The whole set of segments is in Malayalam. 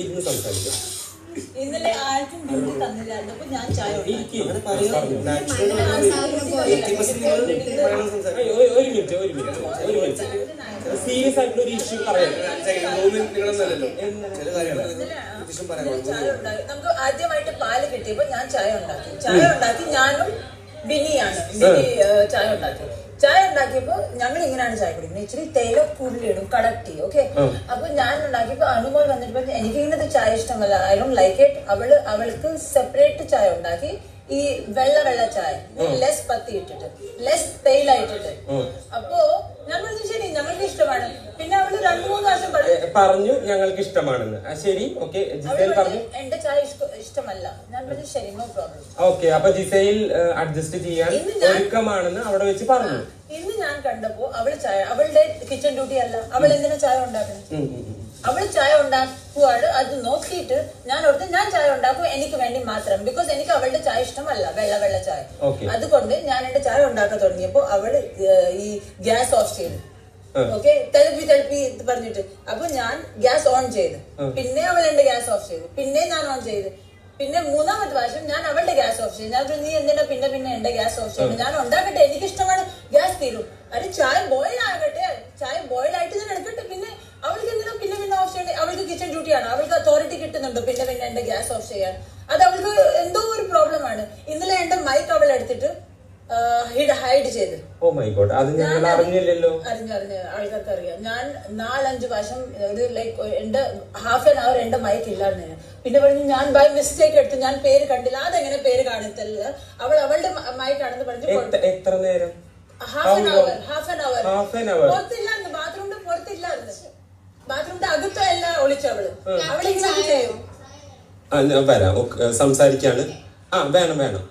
ഇരുന്ന് സംസാരിക്കാം. ഇന്നലെ ആർക്കും ഡ്യൂട്ടി തന്നില്ലായിരുന്നു. അപ്പൊ ഞാൻ ചായ ഒരു മിനിറ്റ് സീരിയസ് ആയിട്ടുള്ള ഒരു ഇഷ്യൂ പറയാം. ചായ ഉണ്ടാക്കി. നമുക്ക് ആദ്യമായിട്ട് പാല് കിട്ടിയപ്പോ ഞാൻ ചായ ഉണ്ടാക്കി. ഞാനും ബിനിയാണ് ചായ ഉണ്ടാക്കി. ചായ ഉണ്ടാക്കിയപ്പോ ഞങ്ങൾ ഇങ്ങനെയാണ് ചായ കുടിക്കുന്നത്. ഇച്ചിരി തേയില കൂടുതലിടും, കളക്ട് ചെയ്യും. ഓക്കെ. അപ്പൊ ഞാൻ ഉണ്ടാക്കിയപ്പോ അനുമോൾ വന്നിട്ട് എനിക്ക് ഇങ്ങനത്തെ ചായ ഇഷ്ടമല്ല, ഐ ഡോണ്ട് ലൈക്ക് ഇറ്റ്. അവൾക്ക് സെപ്പറേറ്റ് ചായ ഉണ്ടാക്കി. ഈ വെള്ള ചായ ലെസ് പത്തി ഇട്ടിട്ട്, ലെസ് തേയില ഇട്ടിട്ട്. അപ്പോ ഞാൻ പറഞ്ഞു ശരി, ഞങ്ങൾക്ക് ഇഷ്ടമാണ്. പിന്നെ അവള് 2-3 പ്രാവശ്യം പറഞ്ഞു ഞങ്ങൾക്ക് ഇഷ്ടമാണെന്ന്. ശരി, ഓക്കെ. ജിസേൽ പറഞ്ഞു എന്റെ ചായ ഇഷ്ടമല്ല. ഞാൻ പറഞ്ഞു ശരി, നോ പ്രോബ്ലം. ഓക്കെ. അപ്പൊ ജിസേൽ അഡ്ജസ്റ്റ് ചെയ്യാൻ ഒരുക്കമാണെന്ന് അവിടെ വെച്ച് പറഞ്ഞു. ഇന്ന് ഞാൻ കണ്ടപ്പോ അവളുടെ കിച്ചൺ ഡ്യൂട്ടി അല്ല, അവൾ എന്തിനാ ചായ ഉണ്ടാക്കണം? അവള് ചായ ഉണ്ടാക്കുവാണ്. അത് നോക്കിയിട്ട് ഞാൻ ഓർത്ത് ഞാൻ ചായ ഉണ്ടാക്കും എനിക്ക് വേണ്ടി മാത്രം. ബിക്കോസ് എനിക്ക് അവളുടെ ചായ ഇഷ്ടമല്ല, വെള്ള ചായ. അതുകൊണ്ട് ഞാൻ എന്റെ ചായ ഉണ്ടാക്കാൻ തുടങ്ങിയപ്പോ അവള് ഈ ഗ്യാസ് ഓഫ് ചെയ്തു. ഓക്കെ, തെളിപ്പി പറഞ്ഞിട്ട്. അപ്പൊ ഞാൻ ഗ്യാസ് ഓൺ ചെയ്ത്, പിന്നെ അവൾ എന്റെ ഗ്യാസ് ഓഫ് ചെയ്തു, പിന്നെ ഞാൻ ഓൺ ചെയ്ത്, പിന്നെ 3ാമത്തെ പ്രാവശ്യം ഞാൻ അവളുടെ ഗ്യാസ് ഓഫ് ചെയ്തു. ഞാൻ നീ എന്തിനാ പിന്നെ എന്റെ ഗ്യാസ് ഓഫ് ചെയ്തു? ഞാൻ ഉണ്ടാക്കട്ടെ, എനിക്ക് ഇഷ്ടമാണ്, ഗ്യാസ് തീരും. അത് ചായ ബോയിൽ ആകട്ടെ, ചായ ബോയിൽ ആയിട്ട് ഞാൻ എടുക്കട്ടെ. പിന്നെ അവൾക്ക് എന്തിനാ പിന്നെ ഓഫ് ചെയ്യണ്ടേ? അവൾക്ക് കിച്ചൺ ഡ്യൂട്ടിയാണ്, അവൾക്ക് അതോറിറ്റി കിട്ടുന്നുണ്ടോ പിന്നെ എന്റെ ഗ്യാസ് ഓഫ് ചെയ്യാൻ? അത് അവൾക്ക് എന്തോ ഒരു പ്രോബ്ലം ആണ്. ഇന്നലെ എന്റെ മൈക്ക് അവൾ എടുത്തിട്ട് ഹൈഡ് ചെയ്ത്. ഓ മൈ ഗോഡ്, അത് ഞങ്ങൾ അറിഞ്ഞില്ലല്ലോ. അറിഞ്ഞു ആൾക്കാർക്ക് അറിയാം. ഞാൻ 4-5 പ്രാവശ്യം ഒരു ലൈക്ക് എന്റെ ഹാഫ് ആൻ അവർ എന്റെ മൈക്ക് ഇല്ലായിരുന്നു. പിന്നെ പറഞ്ഞു ഞാൻ ബൈ മിസ്റ്റേക്ക് എടുത്തു, ഞാൻ പേര് കണ്ടില്ല. അതെങ്ങനെ പേര് കാണത്തില്ല? അവളുടെ മൈക്കാണെന്ന് പറഞ്ഞു. എത്ര നേരം? ഹാഫ് ആൻ അവർ പുറത്തില്ലായിരുന്നു, ബാത്റൂമിന്റെ പുറത്തില്ലായിരുന്നു. ബാത്റൂമിന്റെ അകത്തല്ല ഒളിച്ചവള്. അവളിങ്ങനെ ചെയ്യും. വരാം, സംസാരിക്കാണ്. വേണം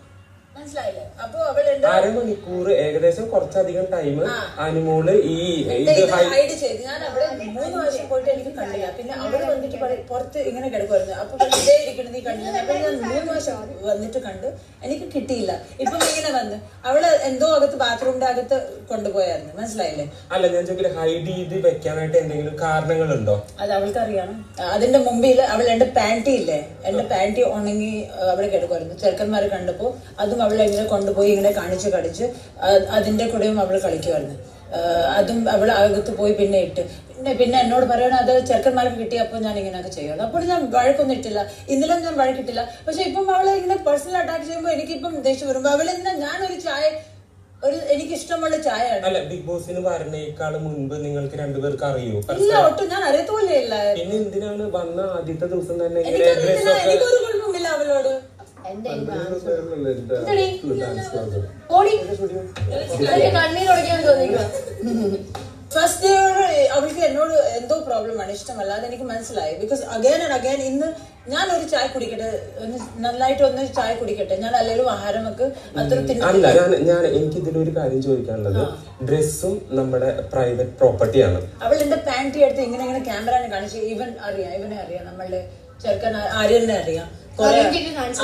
മനസ്സിലായില്ലേ? അപ്പൊ അവൾ 1/2 മണിക്കൂർ ഏകദേശം കുറച്ചധികം ടൈം അനുമോള് ഈ ഹൈഡ് ചെയ്ത്. ഞാൻ അവിടെ 3 പ്രാവശ്യം പോയിട്ട് എനിക്ക് കണ്ടില്ല. പിന്നെ അവള് വന്നിട്ട് പുറത്ത് ഇങ്ങനെ കിടക്കുമായിരുന്നു. അപ്പൊ ഇതേ ഇരിക്കണം, നീ കണ്ടില്ല. അപ്പൊ ഞാൻ 3 പ്രാവശ്യം വന്നിട്ട് കണ്ട്, എനിക്ക് കിട്ടിയില്ല. ഇപ്പൊ ഇങ്ങനെ വന്ന് അവള് എന്തോ ബാത്റൂമിന്റെ അകത്ത് കൊണ്ടുപോയായിരുന്നു. മനസ്സിലായില്ലേ? അല്ല, ഞാൻ ചോദിക്കട്ടെ, ഹൈഡ് ചെയ്ത് വെക്കാനായിട്ട് എന്തെങ്കിലും കാരണങ്ങളുണ്ടോ? അത് അവൾക്ക് അറിയണം. അതിന്റെ മുമ്പിൽ അവൾ എന്റെ പാന്റി ഇല്ലേ, എന്റെ പാന്റി ഉണങ്ങി അവിടെ കിടക്കുമായിരുന്നു. ചെറുക്കന്മാര് കണ്ടപ്പോ അതും അവൾ ഇങ്ങനെ കൊണ്ടുപോയി ഇങ്ങനെ കാണിച്ച് അതിന്റെ കൂടെയും അവൾ കളിക്കുമായിരുന്നു. അതും അവൾ അകത്ത് പോയി പിന്നെ ഇട്ട് പിന്നെ എന്നോട് പറയണം അത് ചെറുക്കന്മാർക്ക് കിട്ടിയപ്പോൾ ഞാൻ ഇങ്ങനെയൊക്കെ ചെയ്യുന്നത്. അപ്പോൾ ഞാൻ വഴക്കൊന്നും ഇട്ടില്ല. ഇന്നലെ ഞാൻ വഴക്കിട്ടില്ല. പക്ഷെ ഇപ്പം അവളെ ഇങ്ങനെ പേഴ്സണൽ അറ്റാക്ക് ചെയ്യുമ്പോൾ എനിക്കിപ്പം ദേഷ്യം വരുമ്പോ അവളെന്താ ഞാനൊരു ചായ എനിക്ക് ഇഷ്ടമുള്ള ചായയാണ്. അല്ല, ബിഗ് ബോസിന് വരണേക്കാൾ മുൻപ് നിങ്ങൾക്ക് 2 പേർക്ക് അറിയോ? ഇല്ല, ഒട്ടും ഞാൻ അറിയത്തോലേ ഇല്ല. പിന്നെ എന്തിനാണ് വന്ന ആദ്യത്തെ ദിവസം തന്നെ എനിക്കൊരു കുഴപ്പമില്ല അവളോട്. ഫസ്റ്റ് അവൾക്ക് എന്നോട് എന്തോ പ്രോബ്ലം ആണ്, ഇഷ്ടമല്ല. അതെനിക്ക് മനസ്സിലായി. ബിക്കോസ് അഗൈൻ ആൻഡ് അഗൈൻ ഇന്ന് ഞാൻ ഒരു ചായ കുടിക്കട്ടെ, നന്നായിട്ട് ചായ കുടിക്കട്ടെ. ഞാൻ അല്ലെങ്കിലും ആഹാരമൊക്കെ അത്ര അല്ല. ഞാൻ എനിക്ക് ഇതിലൊരു കാര്യം ചോദിക്കാനുള്ളത്, ഡ്രസ്സും നമ്മുടെ പ്രൈവറ്റ് പ്രോപ്പർട്ടിയാണ്. അവൾ എന്റെ പാന്റി എടുത്ത് ഇങ്ങനെ ക്യാമറനെ കാണിച്ച് ഇവനെ അറിയാം, നമ്മളുടെ ചെറുക്കൻ ആര്യനെ അറിയാം,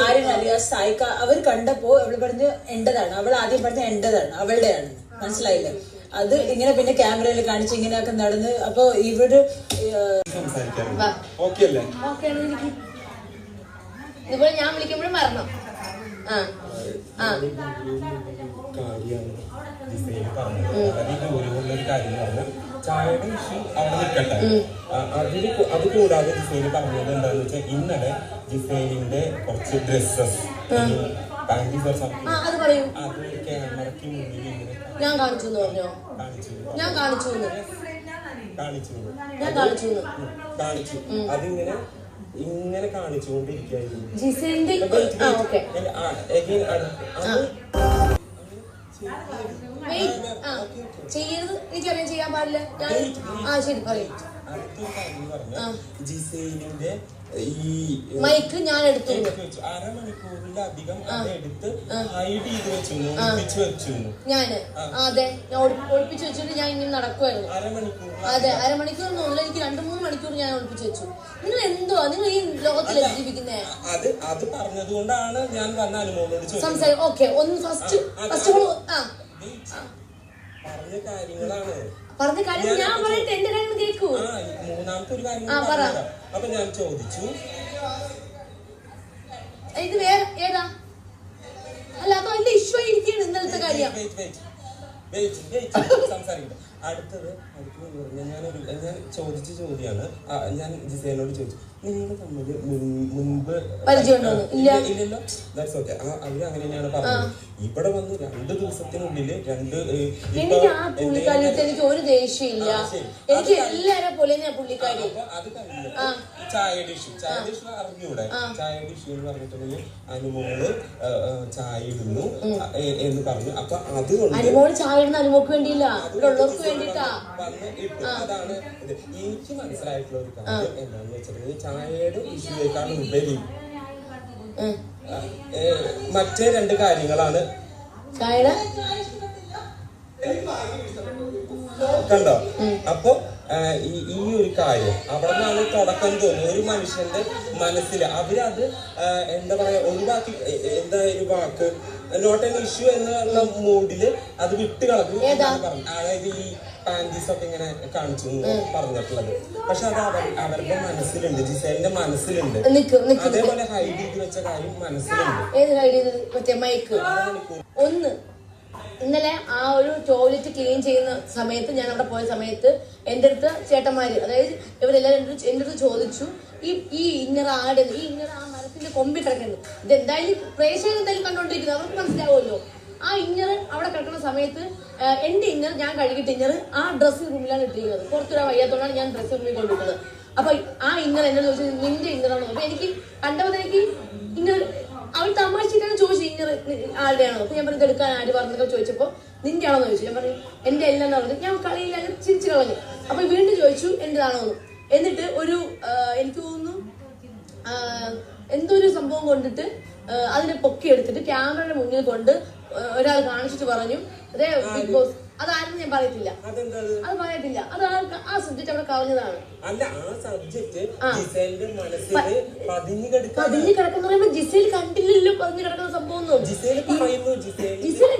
ആര്യനറിയാം, സായിക്ക. അവർ കണ്ടപ്പോ അവള് പറഞ്ഞ് എന്റേതാണ്. അവൾ ആദ്യം പറഞ്ഞ എന്റേതാണ്, അവളുടെയാണ്. മനസ്സിലായില്ലേ? അത് ഇങ്ങനെ പിന്നെ ക്യാമറയിൽ കാണിച്ച് ഇങ്ങനെയൊക്കെ നടന്ന്. അപ്പൊ ഇവര് ഇതുപോലെ ഞാൻ വിളിക്കുമ്പോഴും വരണം. ചായയുടെ ഇഷ്യൂ അവിടെ നിൽക്കട്ടെ. അത് കൂടാതെ ജിസേല് പറഞ്ഞത് എന്താണെന്ന് വെച്ചാൽ, ഇന്നലെ ജിസേലിന്റെ കുറച്ച് ഡ്രസ്സസ് അത് പറയൂ. അത് ക്യാമറയ്ക്ക് മുന്നിൽ ഇങ്ങനെ ഞാൻ കാണിച്ചു പറഞ്ഞോ? ഞാൻ കാണിച്ചു. അതിങ്ങനെ ഇങ്ങനെ കാണിച്ചുകൊണ്ടിരിക്കുകയായിരുന്നു. ചെയ്യരുത്, എനിക്കറിയാൻ ചെയ്യാൻ പാടില്ല. ശരി പറയും. ജിസേലിന്റെ ഈ മൈക്ക് ഞാൻ എടുത്തു 1/2 മണിക്കൂറിലധികം എടുത്ത് ഹൈഡ് ചെയ്ത് വെച്ചു. ഞാന് അതെ, ഞാൻ ഒളിപ്പിച്ചു വെച്ചിട്ട് ഞാൻ ഇങ്ങനെ നടക്കുമായിരുന്നു. അതെ, 1/2 മണിക്കൂറൊന്നുമില്ല, എനിക്ക് 2-3 മണിക്കൂർ ഞാൻ ഒളിപ്പിച്ചു വെച്ചു. നിങ്ങൾ എന്തുവാ നിങ്ങൾ ഈ ലോകത്തിലെ ജീവിക്കുന്നേ? അത് പറഞ്ഞത് കൊണ്ടാണ് ഞാൻ വന്ന അനുമോളോട് സംസാരിക്കും. ഓക്കെ, ഒന്ന് ഫസ്റ്റ് പറഞ്ഞ കാര്യങ്ങളാണ്. പറഞ്ഞ കാര്യം ഞാൻ പറയട്ടെ, എന്റെ കാര്യം കേൾക്കൂ. മൂന്നാമത്തെ ഒരു കാര്യം അപ്പൊ ഞാൻ ചോദിച്ചു, ഇത് വേറെ ഏതാ? അല്ല അതോ എന്റെ ഇഷ്യൂ ഇരിക്കുകയാണ് ഇന്നലത്തെ കാര്യം. സംസാരിക്കട്ടെ. അടുത്തത് ഞാൻ ചോദിച്ച ചോദ്യമാണ്. ഞാൻ ജിസേനോട് ചോദിച്ചു, നിങ്ങൾ തമ്മിൽ മുൻപ് ഇല്ലല്ലോ? That's okay. അവര് അങ്ങനെ തന്നെയാണ് പറഞ്ഞത്. ഇവിടെ വന്ന് 2 ദിവസത്തിനുള്ളിൽ എനിക്ക് ആ പുള്ളിക്കാരിട്ട് എനിക്ക് ഒരു ദേഷ്യമില്ല. എനിക്ക് എല്ലാരെ പോലെ പുള്ളിക്കാരി. അത് കഴിഞ്ഞിട്ട് ചായ ഡിഷ് അറിഞ്ഞൂടെ? ചായ ഡിഷ് എന്ന് പറഞ്ഞിട്ടുണ്ടെങ്കിൽ അനുമോള് ചായ ഇടുന്നു എന്ന് പറഞ്ഞു. അപ്പൊ അതുകൊണ്ട് അനുമോള് ചായ ഇടുന്ന അനുമോക്ക് വേണ്ടിയില്ല, ഇവിടെ ഉള്ളവർക്ക് വേണ്ടിട്ടാ. അതാണ് എനിക്ക് മനസ്സിലായിട്ടുള്ള ഒരു കാര്യം. എന്താണെന്ന് വെച്ചിട്ടുണ്ടെങ്കിൽ ചായയുടെ ഇഷ്യൂയേക്കാൾ ഉപരി മറ്റേ 2 കാര്യങ്ങളാണ്. ചായയുടെ കണ്ടോ? അപ്പൊ ഈ ഒരു കാര്യം അവിടെ നിന്നാണ് തുടക്കം തോന്നുന്നത്. ഒരു മനുഷ്യന്റെ മനസ്സിൽ അവരത് എന്താ പറയാ ഒഴിവാക്കി, എന്താ ഒരു വാക്ക്, നോട്ട് ആൻ ഇഷ്യൂ എന്നുള്ള മൂഡില് അത് വിട്ട് കളഞ്ഞു പറഞ്ഞു. അതായത് ഈ പാൻറ്റീസ് ഒക്കെ ഇങ്ങനെ കാണിച്ചു പറഞ്ഞിട്ടുള്ളത്. പക്ഷെ അത് അവരുടെ മനസ്സിലുണ്ട്, ജിസേലിന്റെ മനസ്സിലുണ്ട്. അതേപോലെ ഹൈഡ് ചെയ്ത് വെച്ച കാര്യം മനസ്സിലുണ്ട്. ഒന്ന് ഇന്നലെ ആ ഒരു ടോയ്ലറ്റ് ക്ലീൻ ചെയ്യുന്ന സമയത്ത്, ഞാൻ അവിടെ പോയ സമയത്ത് എൻ്റെ അടുത്ത് ചേട്ടന്മാര്, അതായത് ഇവരെല്ലാവരും എൻ്റെ അടുത്ത് ചോദിച്ചു, ഈ ഇന്നർ ആടെ, ഈ ഇന്നർ ആ മരത്തിന്റെ കൊമ്പിൽ കിടക്കുന്നു. ഇതെന്തായാലും പ്രേക്ഷകർ എന്തായാലും കണ്ടോണ്ടിരിക്കുന്നത്, അവർക്ക് മനസ്സിലാവുമല്ലോ. ആ ഇന്നർ അവിടെ കിടക്കുന്ന സമയത്ത് എന്റെ ഇന്നർ ഞാൻ കഴുകിയിട്ട് ഇന്നർ ആ ഡ്രസ്സിംഗ് റൂമിലാണ് ഇട്ടിരിക്കുന്നത്. പുറത്തൊരു വയ്യാത്തോണ്ടാണ് ഞാൻ ഡ്രസ്സിംഗ് റൂമിൽ കൊണ്ടിട്ടത്. അപ്പൊ ആ ഇന്നർ എന്നോട് ചോദിച്ചത് നിന്റെ ഇന്നറാണോ? അപ്പൊ എനിക്ക് കണ്ടപ്പോൾ എനിക്ക് ഇന്നർ അവൾ തമാശിട്ടാണ് ചോദിച്ചത്, ഇന്നർ ആരുടെയാണോ? അപ്പൊ ഞാൻ പറഞ്ഞു എടുക്കാൻ ആര് പറഞ്ഞൊക്കെ ചോദിച്ചപ്പോ നിന്റെ ആണോന്ന് ചോദിച്ചു. ഞാൻ പറഞ്ഞു എന്റെ എല്ലാന്ന് പറഞ്ഞു. ഞാൻ കളിയില്ല, ചിരിച്ചു കളഞ്ഞു. അപ്പൊ വീണ്ടും ചോദിച്ചു എന്റേതാണോന്ന്. എന്നിട്ട് ഒരു എനിക്ക് തോന്നുന്നു എന്തോ ഒരു സംഭവം കൊണ്ടിട്ട് അതിനെ പൊക്കി എടുത്തിട്ട് ക്യാമറയുടെ മുന്നിൽ കൊണ്ട് ഒരാൾ കാണിച്ചിട്ട് പറഞ്ഞു അതേ ബിഗ് ബോസ്. അതാരും ഞാൻ പറയത്തില്ല, അത് പറയത്തില്ല. അത് ആ സബ്ജക്ട് അവിടെ കളഞ്ഞതാണ്. പതിഞ്ഞു കിടക്കുന്ന പറയുമ്പോ ജിസേൽ കണ്ടില്ലല്ലോ പതിഞ്ഞു കിടക്കുന്ന സംഭവം ഒന്നും. ജിസേൽ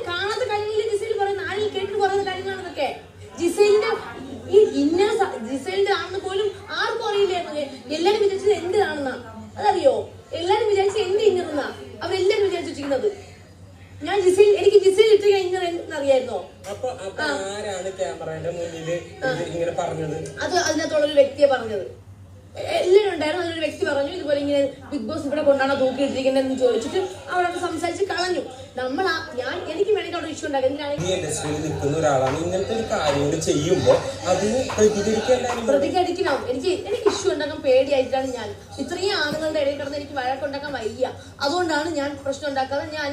കാണാത്ത കാര്യങ്ങളില്ല ജിസേൽ പറയുന്ന, ആരെങ്കിലും കേട്ടിട്ട് പറയുന്ന കാര്യങ്ങളാണ് ഇതൊക്കെ. ജിസേലിന്റെ ഈ ഇന്ന ജിസേലിന്റെ ആണെന്ന് പോലും ആർക്കും അറിയില്ലായിരുന്നു. എല്ലാരും വിചാരിച്ചത് എന്റേതാണെന്നാ. അതറിയോ? എല്ലാരും വിചാരിച്ചത് എന്റെ ഇന്നതെന്നാ അവരെല്ലാരും വിചാരിച്ചിരിക്കുന്നത്. ഞാൻ ജിസേൽ, എനിക്ക് ജിസേൽ ഇട്ട് ഇന്നർ എന്നറിയായിരുന്നോ? അത് അതിനകത്തുള്ളൊരു വ്യക്തിയെ പറഞ്ഞത്. എല്ലാവരും ഉണ്ടായിരുന്നു. അതിലൊരു വ്യക്തി പറഞ്ഞു ഇതുപോലെ ഇങ്ങനെ ബിഗ് ബോസ് ഇവിടെ കൊണ്ടാണോ തൂക്കിയിട്ടിരിക്കുന്നതെന്ന് ചോദിച്ചിട്ട് അവരത് സംസാരിച്ച് കളഞ്ഞു. എനിക്ക് വേണമെങ്കിൽ അവിടെ ഇഷ്യൂ ഉണ്ടാകും. നിൽക്കുന്ന ഒരാളാണ് ഇങ്ങനത്തെ ഒരു കാര്യങ്ങൾ ചെയ്യുമ്പോൾ അതിന് പ്രതികരിക്കണം. എനിക്ക് ഇഷ്യൂ ഉണ്ടാക്കാൻ പേടിയായിട്ടാണ് ഞാൻ ഇത്രയും ആണുങ്ങളുടെ ഇടയിൽ കിടന്ന് എനിക്ക് വഴക്കുണ്ടാക്കാൻ വയ്യ. അതുകൊണ്ടാണ് ഞാൻ പ്രശ്നം ഉണ്ടാക്കാതെ ഞാൻ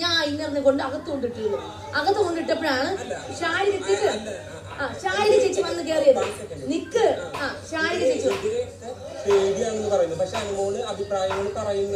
ഞാൻ ഇന്നറിനെ കൊണ്ട് അകത്ത് കൊണ്ടിട്ടിരുന്നു. അകത്ത് കൊണ്ടിട്ടപ്പോഴാണ് ശാരീരിക ചേച്ചി വന്ന് കയറിയത്. നിക്ക് ശാരീരിക ചേച്ചി പേടിയാണെന്ന് പറയുന്നു. പക്ഷെ അനുമോള് അഭിപ്രായങ്ങൾ പറയും.